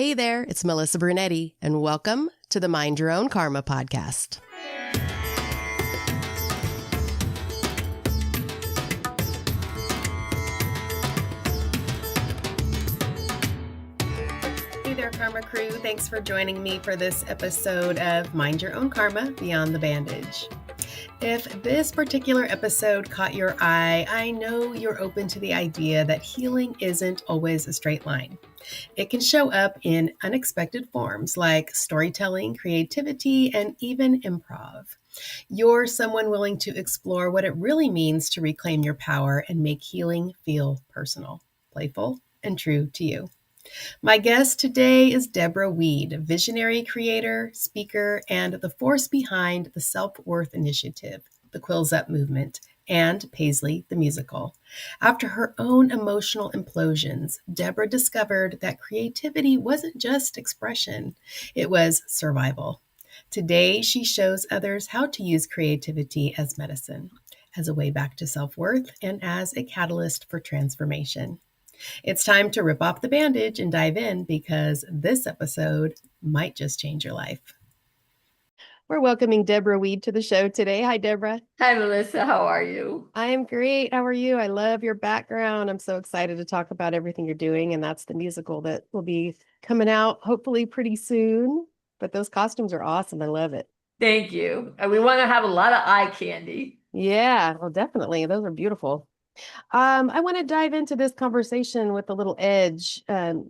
Hey there, it's Melissa Brunetti, and welcome to the Mind Your Own Karma podcast. Hey there, Karma Crew. Thanks for joining me for this episode of Mind Your Own Karma Beyond the Bandage. If this particular episode caught your eye, I know you're open to the idea that healing isn't always a straight line. It can show up in unexpected forms like storytelling, creativity, and even improv. You're someone willing to explore what it really means to reclaim your power and make healing feel personal, playful, and true to you. My guest today is Deborah Weed, visionary creator, speaker, and the force behind the Self-Worth Initiative, the QUILLS UP movement, and Paisley the Musical. After her own emotional implosions, Deborah discovered that creativity wasn't just expression, it was survival. Today, she shows others how to use creativity as medicine, as a way back to self-worth, and as a catalyst for transformation. It's time to rip off the bandage and dive in because this episode might just change your life. We're welcoming Deborah Weed to the show today. Hi, Deborah. Hi, Melissa. How are you? I am great. How are you? I love your background. I'm so excited to talk about everything you're doing, and that's the musical that will be coming out hopefully pretty soon. But those costumes are awesome. I love it. Thank you. We want to have a lot of eye candy. Yeah, well, definitely. Those are beautiful. I want to dive into this conversation with a little edge.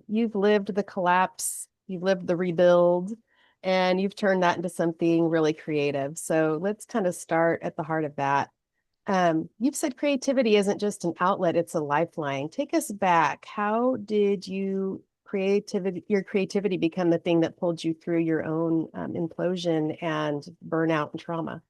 You've lived the collapse, you've lived the rebuild, and you've turned that into something really creative. So let's kind of start at the heart of that. You've said creativity isn't just an outlet, it's a lifeline. Take us back. How did your creativity become the thing that pulled you through your own implosion and burnout and trauma?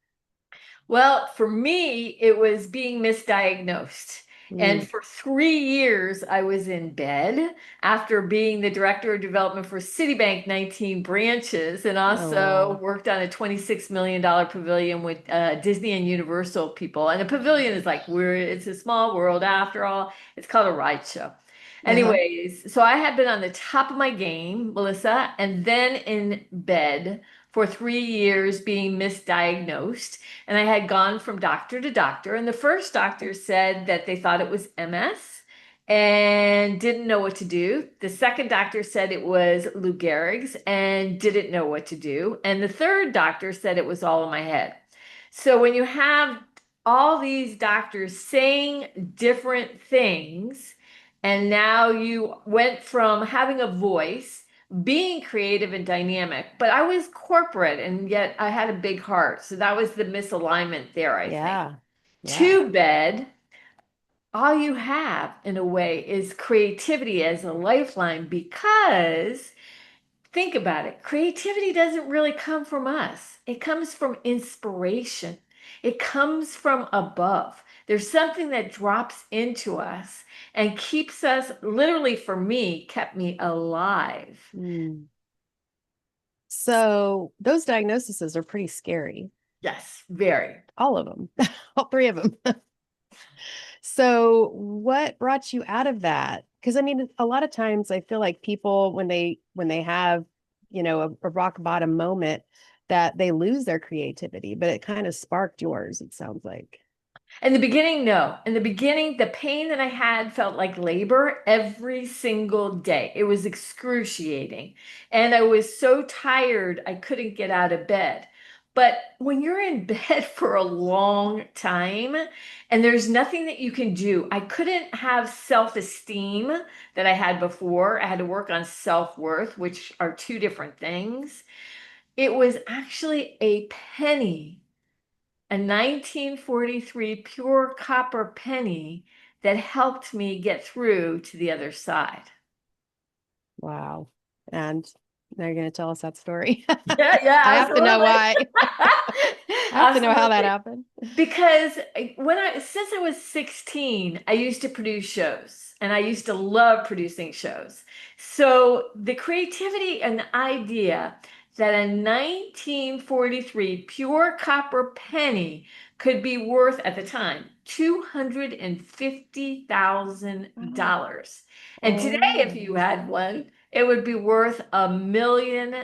Well, for me, it was being misdiagnosed. And for 3 years, I was in bed after being the director of development for Citibank 19 branches, and also worked on a $26 million pavilion with Disney and Universal people. And a pavilion is like, it's a small world after all. It's called a ride show. Anyways, so I had been on the top of my game, Melissa, and then in bed for 3 years being misdiagnosed. And I had gone from doctor to doctor. And the first doctor said that they thought it was MS and didn't know what to do. The second doctor said it was Lou Gehrig's and didn't know what to do. And the third doctor said it was all in my head. So when you have all these doctors saying different things, and now you went from having a voice, being creative and dynamic, but I was corporate and yet I had a big heart. So that was the misalignment there, I think. To bed, all you have in a way is creativity as a lifeline, because think about it. Creativity doesn't really come from us. It comes from inspiration. It comes from above. There's something that drops into us and keeps us, literally for me, kept me alive. So those diagnoses are pretty scary. Yes, very. All of them, all three of them. So what brought you out of that? Because I mean, a lot of times I feel like people, when they have, a rock bottom moment, that they lose their creativity, but it kind of sparked yours, it sounds like. In the beginning, no. In the beginning, the pain that I had felt like labor every single day. It was excruciating. And I was so tired, I couldn't get out of bed. But when you're in bed for a long time and there's nothing that you can do, I couldn't have self-esteem that I had before. I had to work on self-worth, which are two different things. It was actually a penny, a 1943 pure copper penny, that helped me get through to the other side. Wow. And now you're going to tell us that story. Yeah, I have to know why. I have to know how that happened. Because since I was 16, I used to produce shows, and I used to love producing shows. So the creativity and the idea that a 1943 pure copper penny could be worth, at the time, $250,000. And today, if you had one, it would be worth $1 million.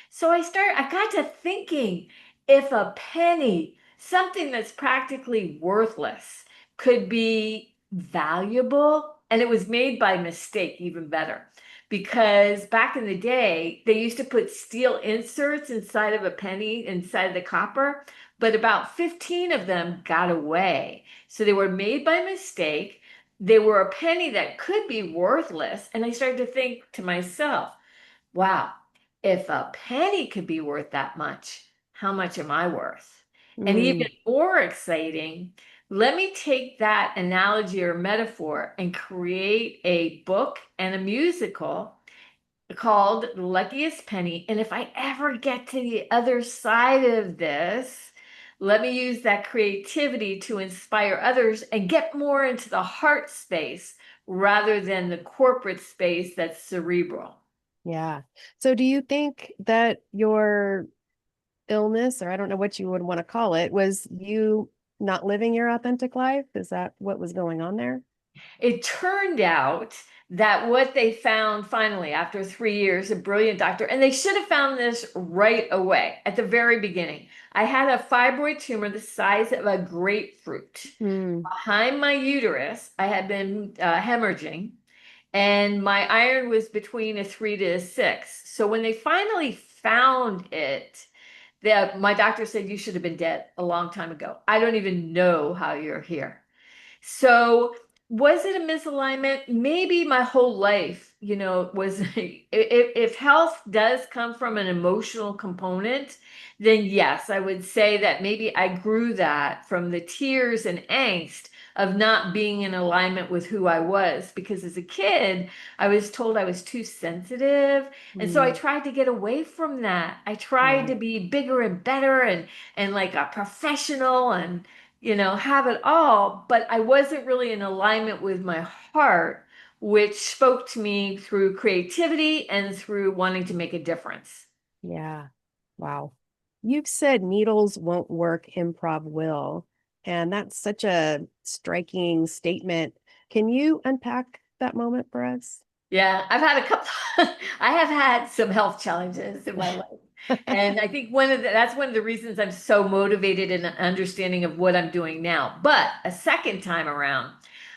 So I got to thinking, if a penny, something that's practically worthless, could be valuable, and it was made by mistake, even better. Because back in the day, they used to put steel inserts inside of a penny, inside the copper, but about 15 of them got away. So they were made by mistake. They were a penny that could be worthless. And I started to think to myself, wow, if a penny could be worth that much, how much am I worth? And even Mm, more exciting, let me take that analogy or metaphor and create a book and a musical called The Luckiest Penny. And if I ever get to the other side of this, let me use that creativity to inspire others and get more into the heart space rather than the corporate space that's cerebral. yeah. So do you think that your illness, or I don't know what you would want to call it, was you not living your authentic life? Is that what was going on there? It turned out that what they found finally after 3 years, a brilliant doctor, and they should have found this right away at the very beginning. I had a fibroid tumor the size of a grapefruit. Mm, Behind my uterus, I had been hemorrhaging, and my iron was between a 3 to a 6. So when they finally found it, my doctor said, "You should have been dead a long time ago. I don't even know how you're here." So, was it a misalignment? Maybe my whole life, was if health does come from an emotional component, then yes, I would say that maybe I grew that from the tears and angst of not being in alignment with who I was. Because as a kid, I was told I was too sensitive. And so I mm, tried to get away from that. I tried to right. be bigger and better and like a professional and have it all, but I wasn't really in alignment with my heart, which spoke to me through creativity and through wanting to make a difference. Yeah. Wow. You've said needles won't work, improv will. And that's such a striking statement. Can you unpack that moment for us? Yeah, I've had a couple, I have had some health challenges in my life. And I think that's one of the reasons I'm so motivated in understanding of what I'm doing now. But a second time around,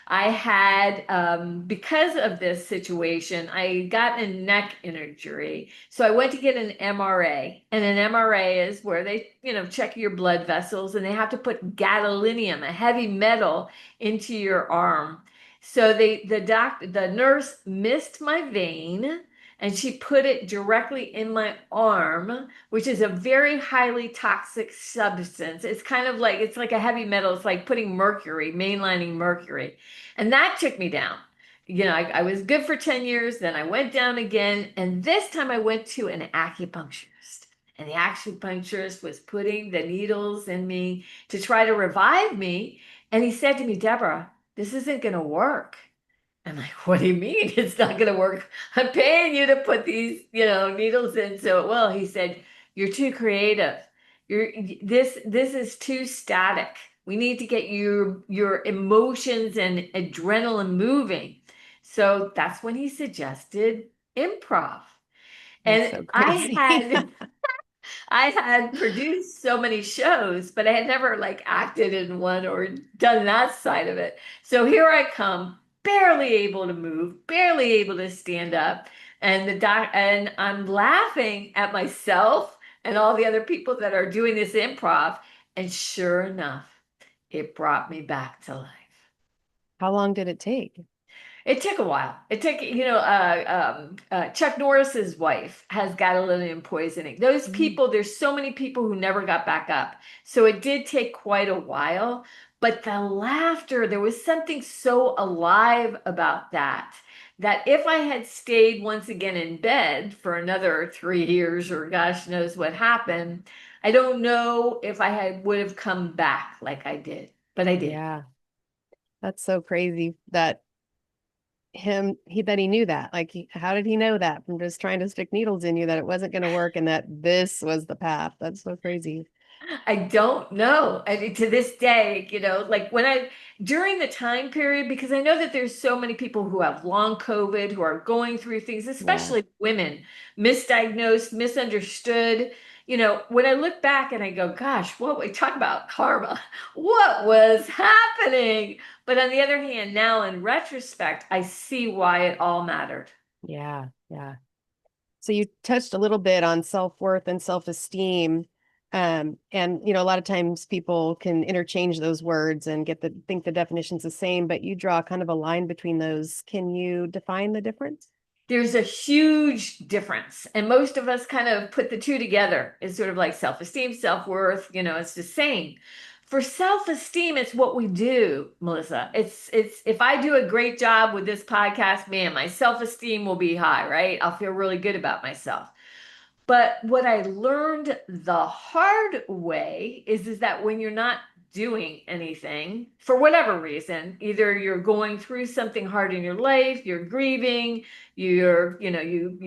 I had, because of this situation, I got a neck injury. So I went to get an MRA, and an MRA is where they, check your blood vessels, and they have to put gadolinium, a heavy metal, into your arm. So the nurse missed my vein and she put it directly in my arm, which is a very highly toxic substance. It's like a heavy metal. It's like putting mercury, mainlining mercury. And that took me down. I was good for 10 years, then I went down again. And this time I went to an acupuncturist. And the acupuncturist was putting the needles in me to try to revive me. And he said to me, "Deborah, this isn't going to work." I'm like, "What do you mean it's not going to work? I'm paying you to put these, needles in, so it will." He said, "You're too creative. This is too static. We need to get your emotions and adrenaline moving." So that's when he suggested improv. That's And so I crazy. had I had produced so many shows, but I had never like acted in one or done that side of it. So here I come, barely able to move, barely able to stand up, and and I'm laughing at myself and all the other people that are doing this improv. And sure enough, it brought me back to life. How long did it take? It took a while. It took, Chuck Norris's wife has gadolinium poisoning. Those Mm, people, there's so many people who never got back up. So it did take quite a while. But the laughter, there was something so alive about that, that if I had stayed once again in bed for another 3 years or gosh knows what happened, I don't know if would have come back like I did, but I did. yeah, that's so crazy that he knew that. Like, how did he know that from just trying to stick needles in you that it wasn't going to work and that this was the path? That's so crazy. I don't know. I mean, to this day, like during the time period, because I know that there's so many people who have long COVID, who are going through things, Yeah. especially women, misdiagnosed, misunderstood. When I look back and I go, gosh, what we talk about karma, what was happening? But on the other hand, now in retrospect, I see why it all mattered. Yeah. Yeah. So you touched a little bit on self-worth and self-esteem. And a lot of times people can interchange those words and think the definition's the same, but you draw kind of a line between those. Can you define the difference? There's a huge difference. And most of us kind of put the two together. It's sort of like self-esteem, self-worth, it's the same. For self-esteem, it's what we do, Melissa. It's if I do a great job with this podcast, man, my self-esteem will be high, right? I'll feel really good about myself. But what I learned the hard way is that when you're not doing anything for whatever reason, either you're going through something hard in your life, you're grieving, you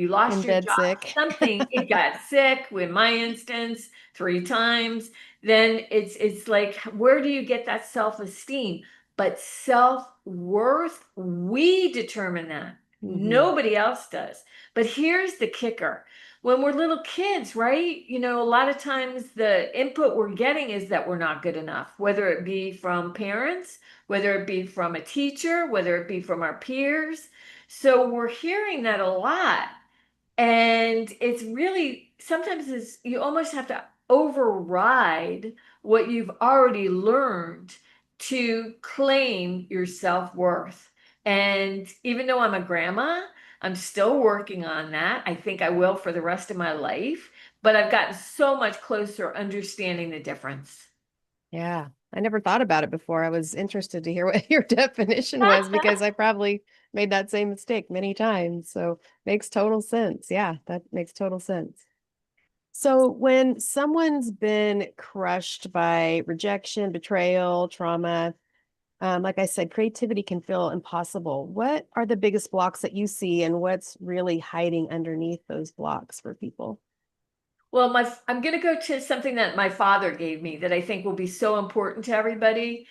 lost In your bed job, sick. something, it got sick, in my instance, 3 times, then it's like, where do you get that self-esteem? But self-worth, we determine that. Hmm. Nobody else does. But here's the kicker when we're little kids, right? A lot of times the input we're getting is that we're not good enough, whether it be from parents, whether it be from a teacher, whether it be from our peers. So we're hearing that a lot. And it's really sometimes you almost have to override what you've already learned to claim your self-worth. And even though I'm a grandma, I'm still working on that. I think I will for the rest of my life, but I've gotten so much closer understanding the difference. Yeah. I never thought about it before. I was interested to hear what your definition was because I probably made that same mistake many times. So makes total sense. Yeah, that makes total sense. So when someone's been crushed by rejection, betrayal, trauma, like I said, creativity can feel impossible. What are the biggest blocks that you see, and what's really hiding underneath those blocks for people? Well, I'm going to go to something that my father gave me that I think will be so important to everybody.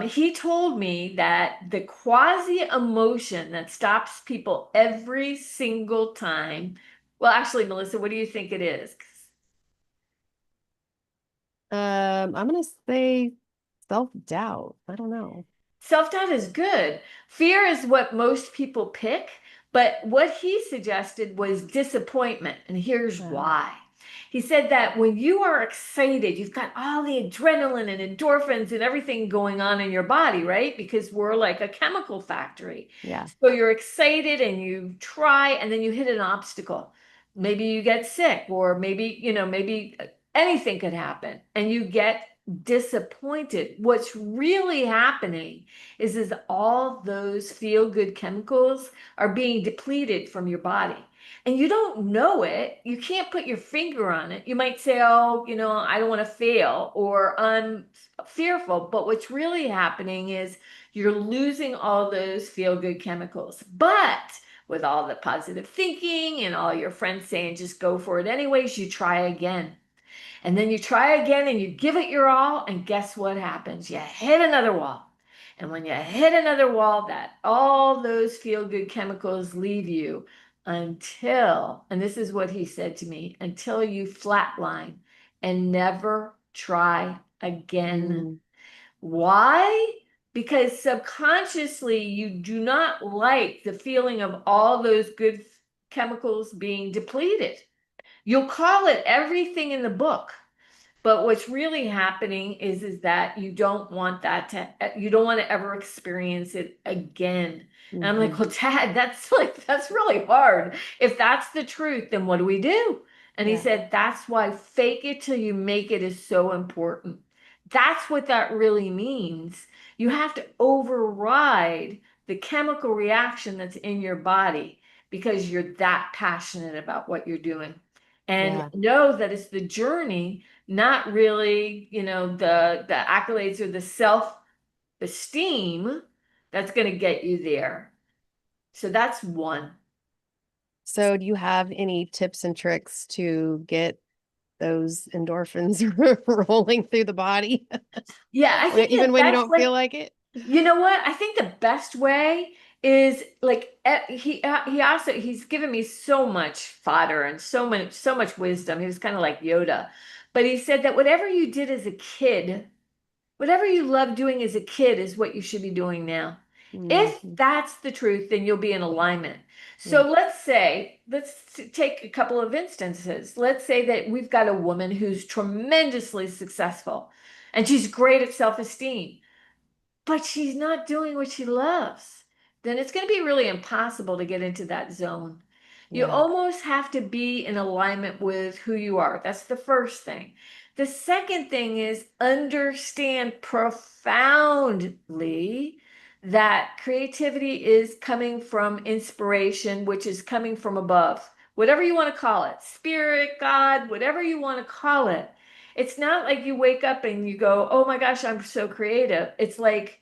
He told me that the quasi emotion that stops people every single time. Well, actually, Melissa, what do you think it is? I'm gonna say self-doubt. I don't know. Self-doubt is good. Fear is what most people pick, but what he suggested was disappointment. And here's Uh, why. He said that when you are excited, you've got all the adrenaline and endorphins and everything going on in your body, right? Because we're like a chemical factory. yeah. So you're excited and you try, and then you hit an obstacle. Maybe you get sick, or maybe anything could happen, and you get disappointed. What's really happening is all those feel good chemicals are being depleted from your body. And you don't know it. You can't put your finger on it. You might say, oh, I don't want to fail, or I'm fearful. But what's really happening is you're losing all those feel good chemicals. But with all the positive thinking and all your friends saying, just go for it anyways, you try again. And then you try again and you give it your all, and guess what happens? You hit another wall. And when you hit another wall, that all those feel good chemicals leave you until, and this is what he said to me, until you flatline and never try again. Mm, Why? Because subconsciously you do not like the feeling of all those good chemicals being depleted. You'll call it everything in the book. But what's really happening is that you don't want you don't want to ever experience it again. And I'm like, mhm. well, Dad, that's really hard. If that's the truth, then what do we do? And he Yeah. said, that's why fake it till you make it is so important. That's what that really means. You have to override the chemical reaction that's in your body because you're that passionate about what you're doing. And Yeah. know that it's the journey, not really, the accolades or the self-esteem that's going to get you there. So that's one. So do you have any tips and tricks to get those endorphins rolling through the body, Yeah, I think even the when you best don't way, feel like it. you know what? I think the best way is like he's given me so much fodder and so much wisdom. He was kind of like Yoda. But he said that whatever you did as a kid, whatever you loved doing as a kid is what you should be doing now. If Mhm. that's the truth, then you'll be in alignment. Yeah. So let's take a couple of instances. Let's say that we've got a woman who's tremendously successful and she's great at self-esteem, but she's not doing what she loves. Then it's going to be really impossible to get into that zone. You Yeah. almost have to be in alignment with who you are. That's the first thing. The second thing is understand profoundly that creativity is coming from inspiration, which is coming from above. Whatever you want to call it, spirit, God, whatever you want to call it. It's not like you wake up and you go, oh my gosh, I'm so creative. It's like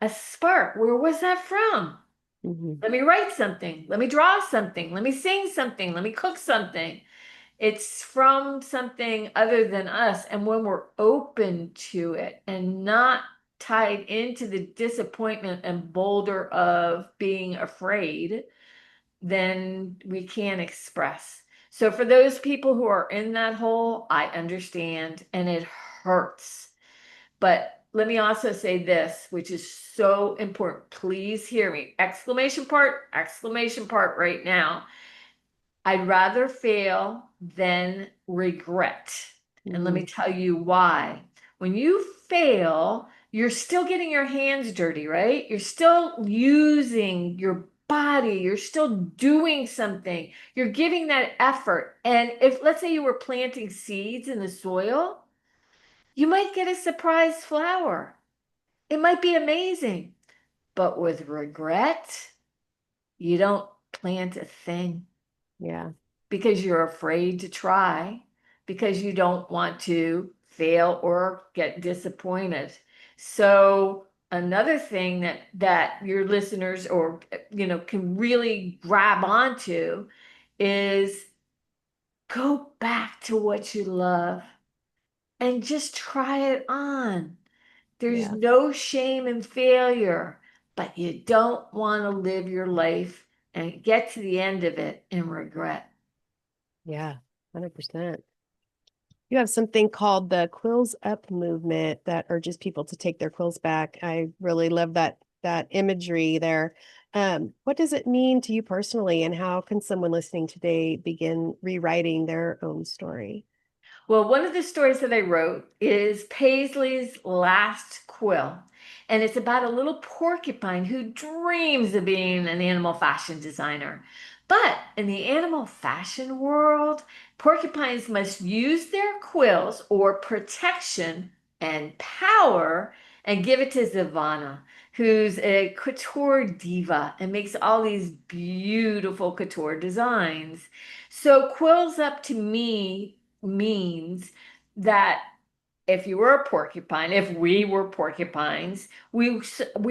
a spark. Where was that from? Mhm. Let me write something. Let me draw something. Let me sing something. Let me cook something. It's from something other than us. And when we're open to it and not tied into the disappointment and boulder of being afraid, then we can't express. So for those people who are in that hole, I understand and it hurts. But let me also say this, which is so important. Please hear me. Exclamation part right now. I'd rather fail than regret. And let me Mhm. tell you why. When you fail, you're still getting your hands dirty, right? You're still using your body. You're still doing something. You're giving that effort. And if, let's say, you were planting seeds in the soil, you might get a surprise flower. It might be amazing. But with regret, you don't plant a thing Yeah. because you're afraid to try, because you don't want to fail or get disappointed. So another thing that your listeners or can really grab onto is go back to what you love and just try it on. There's Yeah. no shame in failure, but you don't want to live your life and get to the end of it in regret. Yeah. 100%. You have something called the Quills Up movement that urges people to take their quills back. I really love that imagery there. What does it mean to you personally, and how can someone listening today begin rewriting their own story? Well, one of the stories that I wrote is Paisley's Last Quill. And it's about a little porcupine who dreams of being an animal fashion designer. But in the animal fashion world, porcupines must use their quills or protection and power and give it to Zavana, who's a couture diva and makes all these beautiful couture designs. So, Quills Up to me means that if you were a porcupine, if we were porcupines, we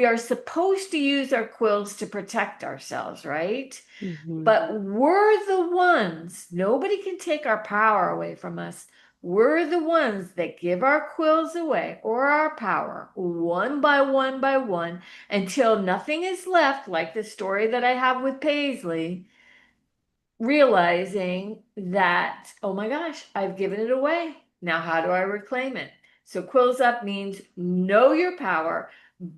are supposed to use our quills to protect ourselves, right? Mhm. But we're the ones, nobody can take our power away from us. We're the ones that give our quills away or our power one by one until nothing is left, like the story that I have with Paisley, realizing that, oh my gosh, I've given it away. Now, how do I reclaim it? So, quills up means know your power,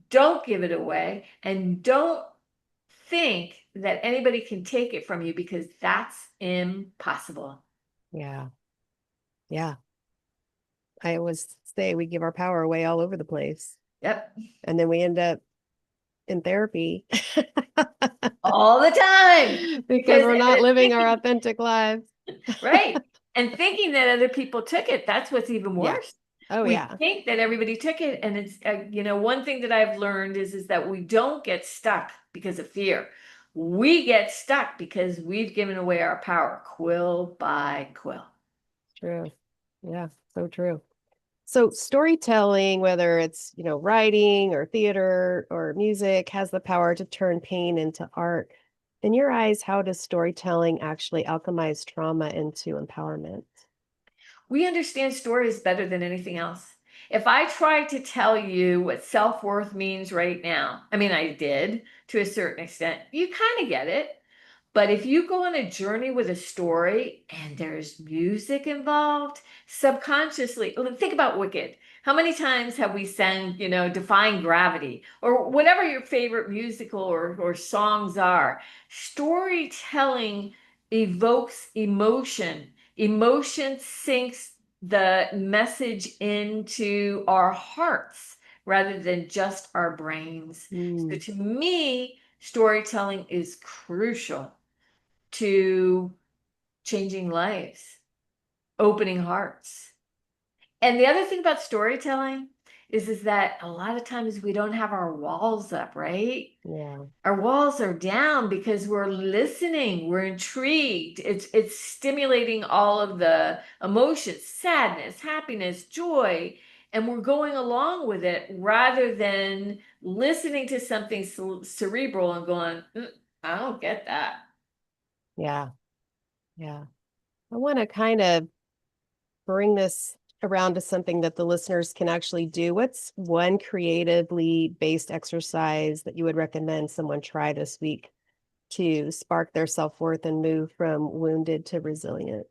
don't give it away, and don't think that anybody can take it from you because that's impossible. Yeah. Yeah. I always say we give our power away all over the place, Yep. and then we end up in therapy All the time. because Because, we're and not then living our thinking, authentic lives. right. And thinking that other people took it, that's what's even Yeah. worse. Oh, We yeah. think that everybody took it, and it's one thing that I've learned is that we don't get stuck because of fear. We get stuck because we've given away our power, quill by quill. True. Yeah. So true. So storytelling, whether it's, writing or theater or music, has the power to turn pain into art. In your eyes, how does storytelling actually alchemize trauma into empowerment? We understand stories better than anything else. If I tried to tell you what self-worth means right now, I mean, I did to a certain extent, you kind of get it. But if you go on a journey with a story and there's music involved, subconsciously, think about Wicked. How many times have we sang, Defying Gravity or whatever your favorite musical or songs are? Storytelling evokes emotion. Emotion sinks the message into our hearts rather than just our brains. So Mm, to me, storytelling is crucial to changing lives, opening hearts. And the other thing about storytelling is that a lot of times we don't have our walls up, right? yeah. Our walls are down because we're listening, we're intrigued. It's stimulating all of the emotions, sadness, happiness, joy, and we're going along with it rather than listening to something cerebral and going, I don't get that. Yeah. Yeah. I want to kind of bring this around to something that the listeners can actually do. What's one creatively based exercise that you would recommend someone try this week to spark their self-worth and move from wounded to resilient?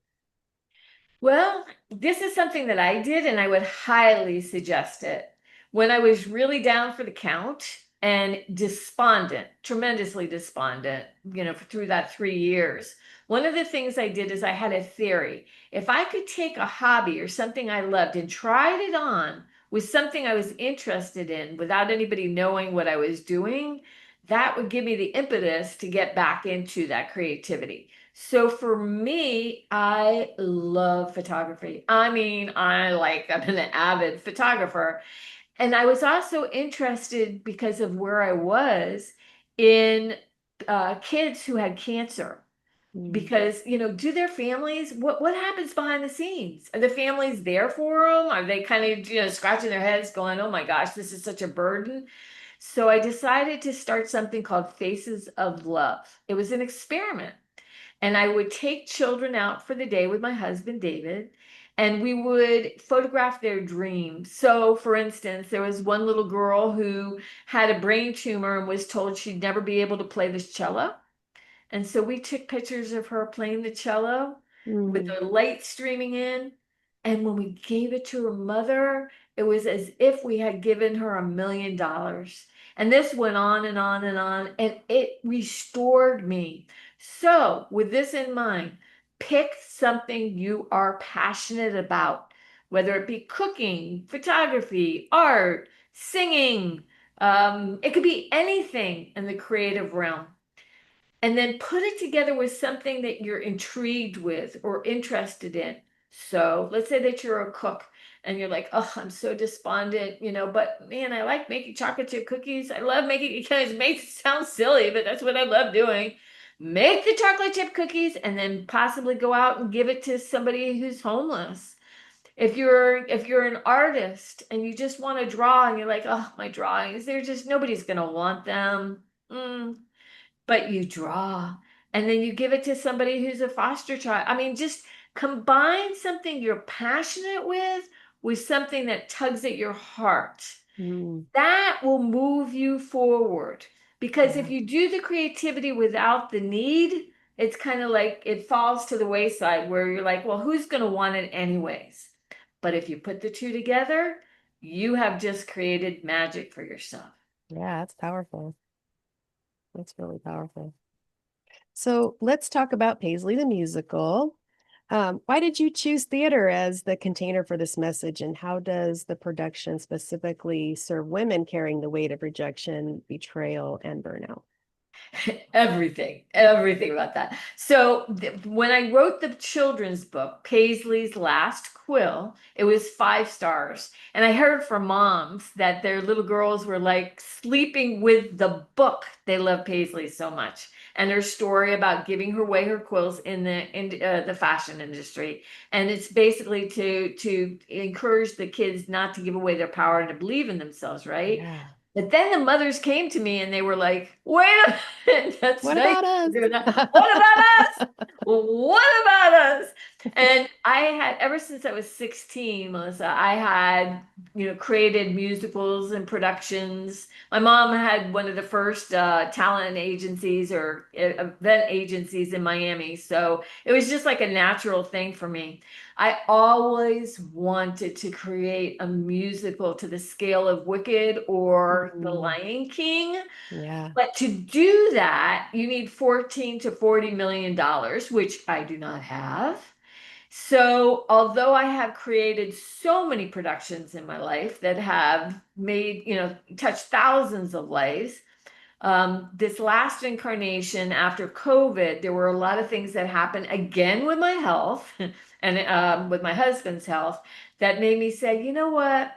Well, this is something that I did, and I would highly suggest it. When I was really down for the count and despondent, tremendously despondent, through that 3 years, one of the things I did is I had a theory. If I could take a hobby or something I loved and tried it on with something I was interested in without anybody knowing what I was doing, that would give me the impetus to get back into that creativity. So for me, I love photography. I mean, I'm an avid photographer. And I was also interested because of where I was in kids who had cancer. Mm, Because, do their families, what happens behind the scenes? Are the families there for them? Are they kind of, scratching their heads going, oh my gosh, this is such a burden? So I decided to start something called Faces of Love. It was an experiment. And I would take children out for the day with my husband, David, and we would photograph their dreams. So, for instance, there was one little girl who had a brain tumor and was told she'd never be able to play the cello. And so we took pictures of her playing the cello with mm, the light streaming in. And when we gave it to her mother, it was as if we had given her $1 million. And this went on and on and on, and it restored me. So, with this in mind, pick something you are passionate about, whether it be cooking, photography, art, singing. It could be anything in the creative realm, and then put it together with something that you're intrigued with or interested in. So let's say that you're a cook and you're like, oh, I'm so despondent, but man, I like making chocolate chip cookies. I love making, it makes it sound silly, but that's what I love doing. Make the chocolate chip cookies and then possibly go out and give it to somebody who's homeless. If you're an artist and you just want to draw and you're like, oh, my drawings, they're just nobody's gonna want them. But you draw and then you give it to somebody who's a foster child. I mean, just combine something you're passionate with something that tugs at your heart. mm, That will move you forward. Because if yeah. you do the creativity without the need, it's kind of like it falls to the wayside where you're like, well, who's going to want it anyways? But if you put the two together, you have just created magic for yourself. Yeah, that's powerful. That's really powerful. So let's talk about Paisley the Musical. Why did you choose theater as the container for this message, and how does the production specifically serve women carrying the weight of rejection, betrayal, and burnout? Everything about that. So when I wrote the children's book, Paisley's Last Quill, it was 5 stars. And I heard from moms that their little girls were like sleeping with the book. They love Paisley so much. And her story about giving her away her quills in the fashion industry. And it's basically to encourage the kids not to give away their power and to believe in themselves, right? Yeah. But then the mothers came to me and they were like, wait a minute, that's What nice. about us? They're not, what about us? What about Yes. And I had, ever since I was 16, Melissa, I had, created musicals and productions. My mom had one of the first talent agencies or event agencies in Miami. So it was just like a natural thing for me. I always wanted to create a musical to the scale of Wicked or The Mhm. Lion King. Yeah. But to do that, you need 14 to 40 million dollars, which I do not have. So, although I have created so many productions in my life that have made, touched thousands of lives, this last incarnation after COVID, there were a lot of things that happened again with my health and with my husband's health that made me say, you know what?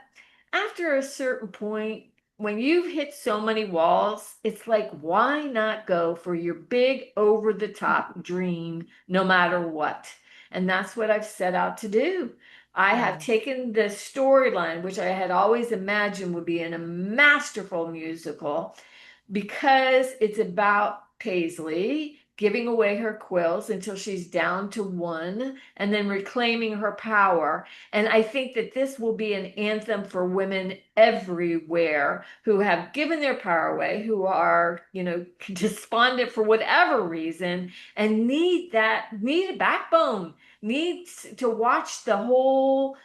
After a certain point, when you've hit so many walls, it's like, why not go for your big over the top dream no matter what? And that's what I've set out to do. I have Yeah. taken the storyline, which I had always imagined would be in a masterful musical, because it's about Paisley giving away her quills until she's down to one and then reclaiming her power. And I think that this will be an anthem for women everywhere who have given their power away, who are, despondent for whatever reason and need a backbone, needs to watch the whole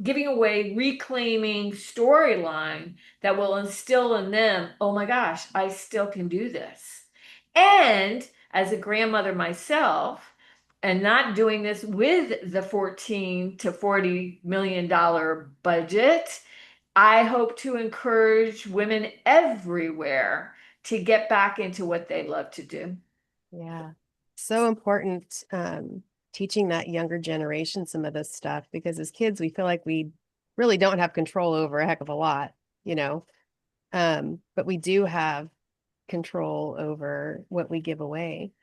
giving away, reclaiming storyline that will instill in them, oh my gosh, I still can do this. And as a grandmother myself, and not doing this with the 14 to 40 million dollar budget, I hope to encourage women everywhere to get back into what they love to do. Yeah. So important, teaching that younger generation some of this stuff because as kids, we feel like we really don't have control over a heck of a lot, you know. But we do have control over what we give away,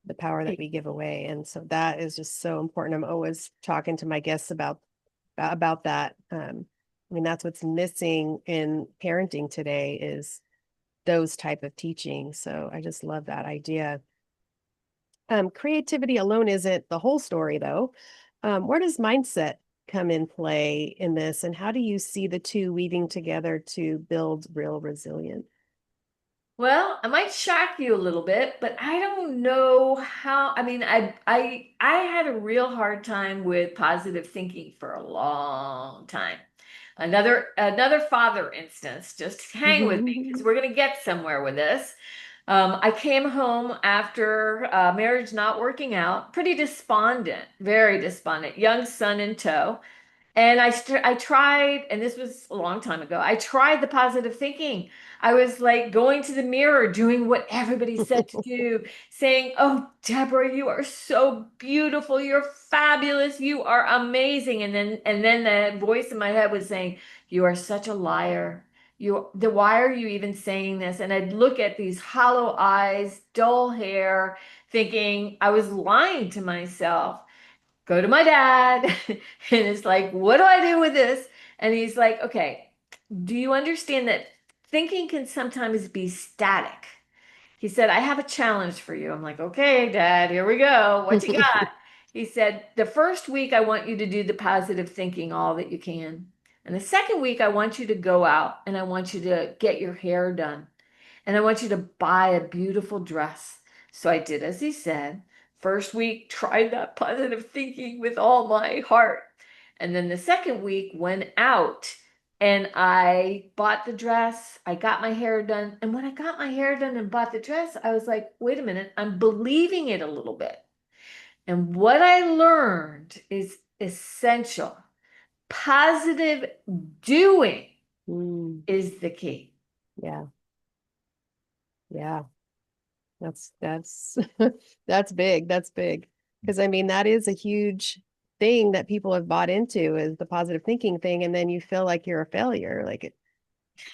the power that we give away. And so that is just so important. I'm always talking to my guests about that. I mean, that's what's missing in parenting today is those type of teaching. So I just love that idea. Creativity alone isn't the whole story, though. Where does mindset come in play in this, and how do you see the two weaving together to build real resilience? Well, I might shock you a little bit, but I don't know how. I mean, I had a real hard time with positive thinking for a long time. Another father instance. Just hang with me because we're gonna get somewhere with this. I came home after marriage not working out, pretty despondent, very despondent, young son in tow. And I tried, and this was a long time ago. I tried the positive thinking. I was like going to the mirror, doing what everybody said to do, saying, "Oh, Deborah, you are so beautiful. You're fabulous. You are amazing." And then the voice in my head was saying, "You are such a liar. Why are you even saying this?" And I'd look at these hollow eyes, dull hair, thinking I was lying to myself. Go to my dad and it's like, what do I do with this? And he's like, okay, do you understand that thinking can sometimes be static? He said, I have a challenge for you. I'm like, okay, dad, here we go. What you got? He said, the first week I want you to do the positive thinking all that you can. And the second week I want you to go out and I want you to get your hair done and I want you to buy a beautiful dress. So I did as he said. First week, tried that positive thinking with all my heart. And then the second week, went out and I bought the dress. I got my hair done. And when I got my hair done and bought the dress, I was like, wait a minute, I'm believing it a little bit. And what I learned is essential. Positive doing Mm, is the key. yeah, yeah. That's that's big. That's big. Because I mean, that is a huge thing that people have bought into is the positive thinking thing, and then you feel like you're a failure. Like,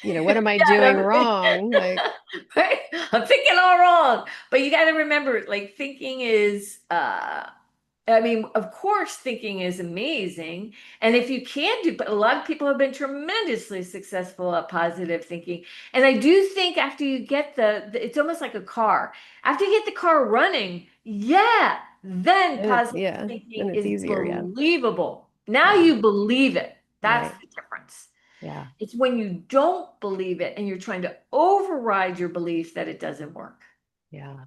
what am I doing Yeah, wrong? Like, right? I'm thinking all wrong. But you got to remember, like thinking is I mean, of course, thinking is amazing. And if you can do, but a lot of people have been tremendously successful at positive thinking. And I do think after you get it's almost like a car. After you get the car running, yeah, Then And it's, positive yeah, then thinking it's is easier. Yeah. believable. Now Yeah. you believe it. That's Right. the difference. Yeah. It's when you don't believe it and you're trying to override your belief that it doesn't work. Yeah.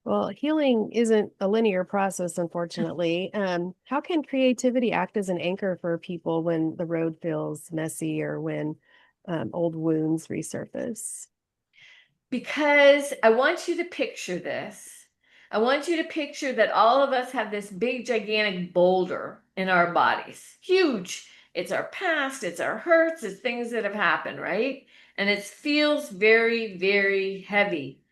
Well, healing isn't a linear process, unfortunately. How can creativity act as an anchor for people when the road feels messy or when old wounds resurface? Because I want you to picture this. I want you to picture that all of us have this big, gigantic boulder in our bodies. Huge. It's our past, it's our hurts, it's things that have happened, right? And it feels very, very heavy.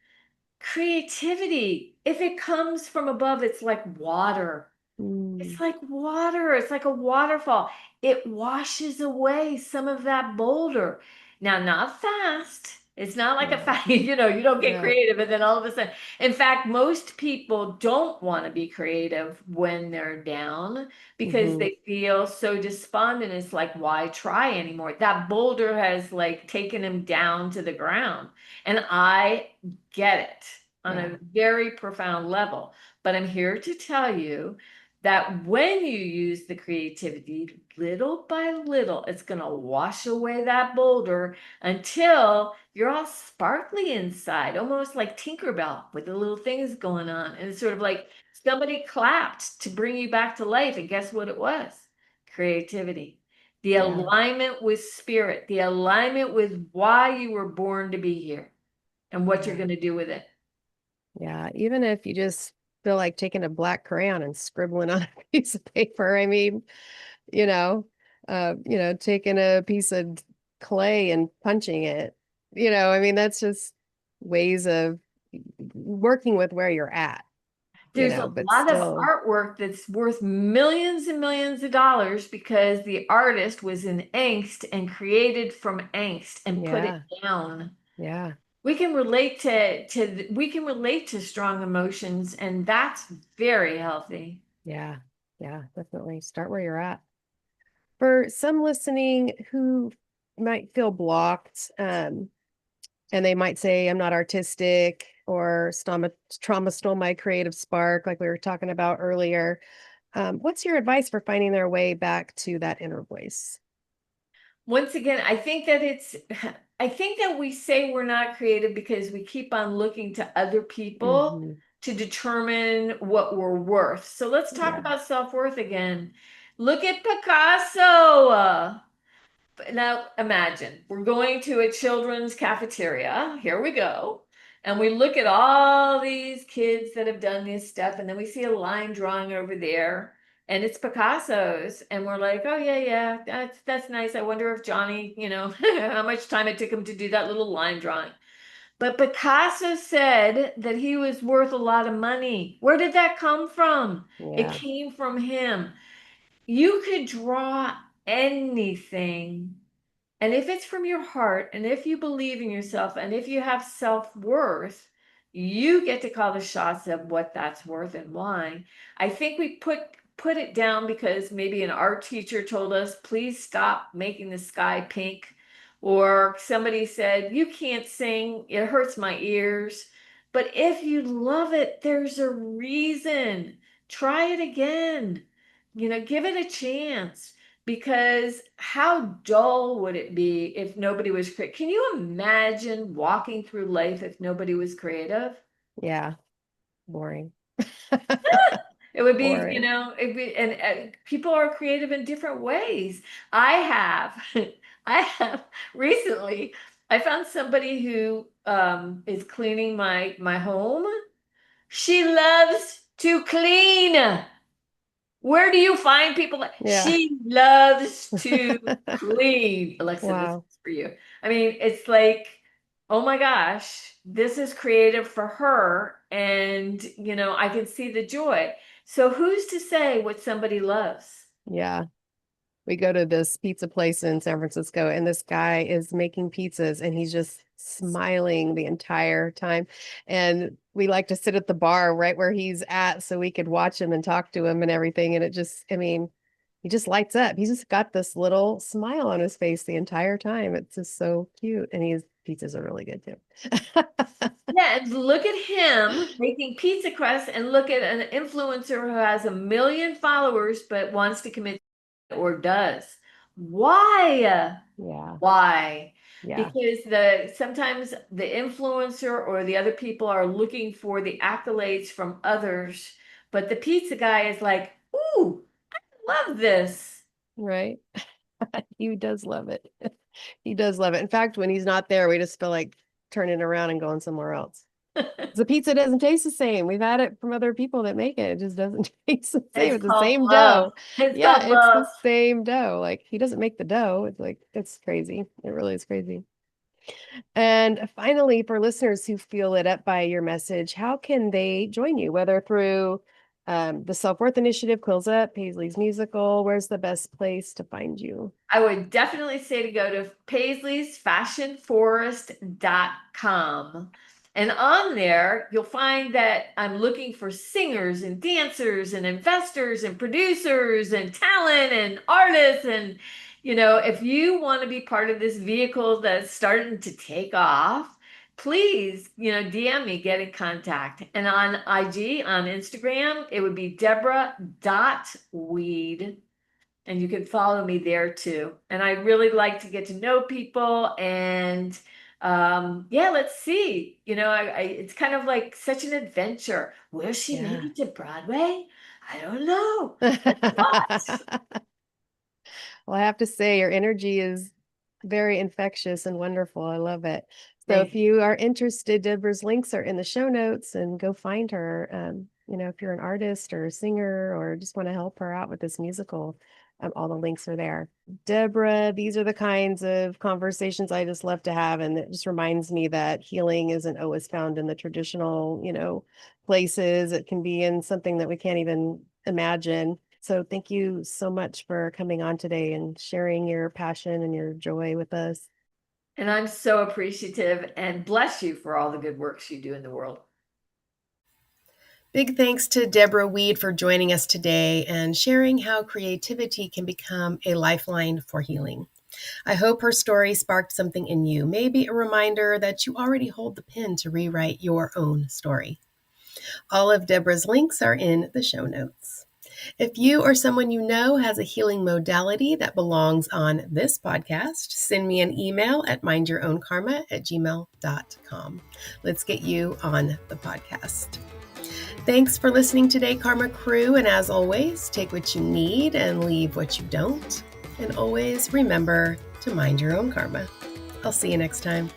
Creativity, if it comes from above, it's like water. It's Mm, like water. It's like a waterfall. It washes away some of that boulder. Now, not fast. It's not like a right. fast, you don't get Yeah. creative and then all of a sudden. In fact, most people don't want to be creative when they're down because Hmm. they feel so despondent. It's like, why try anymore? That boulder has like taken him down to the ground. And I get it on Yeah. a very profound level. But I'm here to tell you that when you use the creativity little by little, it's going to wash away that boulder until you're all sparkly inside, almost like Tinkerbell with the little things going on. And it's sort of like somebody clapped to bring you back to life. And guess what it was? Creativity. The Yeah. alignment with spirit, the alignment with why you were born to be here and what you're Yeah. going to do with it. Yeah. Even if you just feel like taking a black crayon and scribbling on a piece of paper, I mean, you know, taking a piece of clay and punching it, I mean, that's just ways of working with where you're at, There's a but lot of still, artwork that's worth millions and millions of dollars because the artist was in angst and created from angst and put it yeah, down. yeah, We can relate to strong emotions, and that's very healthy. yeah, yeah, definitely start where you're at. For some listening who might feel blocked, and they might say, I'm not artistic or trauma stole my creative spark, like we were talking about earlier. What's your advice for finding their way back to that inner voice? Once again, I think that we say we're not creative because we keep on looking to other people Hmm. to determine what we're worth. So let's talk Yeah. about self-worth again. Look at Picasso. Now imagine we're going to a children's cafeteria. Here we go. And we look at all these kids that have done this stuff, and then we see a line drawing over there, and it's Picasso's. And we're like, oh yeah, yeah, that's nice. I wonder if Johnny, how much time it took him to do that little line drawing. But Picasso said that he was worth a lot of money. Where did that come from? It Yeah. came from him. You could draw anything, and if it's from your heart, and if you believe in yourself, and if you have self-worth, you get to call the shots of what that's worth and why. I think we put it down because maybe an art teacher told us, please stop making the sky pink. Or somebody said, you can't sing, it hurts my ears. But if you love it, there's a reason. Try it again. Give it a chance, because how dull would it be if nobody was creative? Can you imagine walking through life if nobody was creative? Yeah. Boring. It would be, Boring. and people are creative in different ways. I have, I have recently, I found somebody who is cleaning my home. She loves to clean. Where do you find people that Yeah. she loves to clean? Alexa, this Wow. is for you. I mean, it's like, oh my gosh, this is creative for her. And, I can see the joy. So who's to say what somebody loves? Yeah. We go to this pizza place in San Francisco, and this guy is making pizzas and he's just smiling the entire time. And we like to sit at the bar right where he's at so we could watch him and talk to him and everything. And I mean, he just lights up. He's just got this little smile on his face the entire time. It's just so cute. And he's pizzas are really good too. Yeah, and look at him making pizza crusts, and look at an influencer who has 1 million followers but wants to commit or does. Why? Yeah. Why? Yeah. Because sometimes the influencer or the other people are looking for the accolades from others, but the pizza guy is like, ooh, I love this. Right. He does love it. He does love it. In fact, when he's not there, we just feel like turning around and going somewhere else. The pizza doesn't taste the same. We've had it from other people that make it. It just doesn't taste the same. It's It's the called same love. dough. It's Yeah, called it's the love. same dough. Like he doesn't make the dough. It's like it's crazy. It really is crazy. And finally, for listeners who feel lit up by your message, how can they join you? Whether through the Self-Worth Initiative, Quills Up, Paisley's Musical, where's the best place to find you? I would definitely say to go to Paisley'sFashionForest.com. And on there, you'll find that I'm looking for singers and dancers and investors and producers and talent and artists. And, if you want to be part of this vehicle that's starting to take off, please, DM me, get in contact. And on IG, on Instagram, it would be Deborah.Weed. And you can follow me there too. And I really like to get to know people. And yeah, let's see. It's kind of like such an adventure. Will she make Yeah. it to Broadway? I don't know. Well, I have to say, your energy is very infectious and wonderful. I love it. So if Thank you. you are interested, Deborah's links are in the show notes and go find her. If you're an artist or a singer or just want to help her out with this musical, all the links are there. Deborah, these are the kinds of conversations I just love to have. And it just reminds me that healing isn't always found in the traditional, places. It can be in something that we can't even imagine. So thank you so much for coming on today and sharing your passion and your joy with us. And I'm so appreciative, and bless you for all the good works you do in the world. Big thanks to Deborah Weed for joining us today and sharing how creativity can become a lifeline for healing. I hope her story sparked something in you, maybe a reminder that you already hold the pen to rewrite your own story. All of Deborah's links are in the show notes. If you or someone you know has a healing modality that belongs on this podcast, send me an email at mindyourownkarma@gmail.com. Let's get you on the podcast. Thanks for listening today, Karma Crew. And as always, take what you need and leave what you don't. And always remember to mind your own karma. I'll see you next time.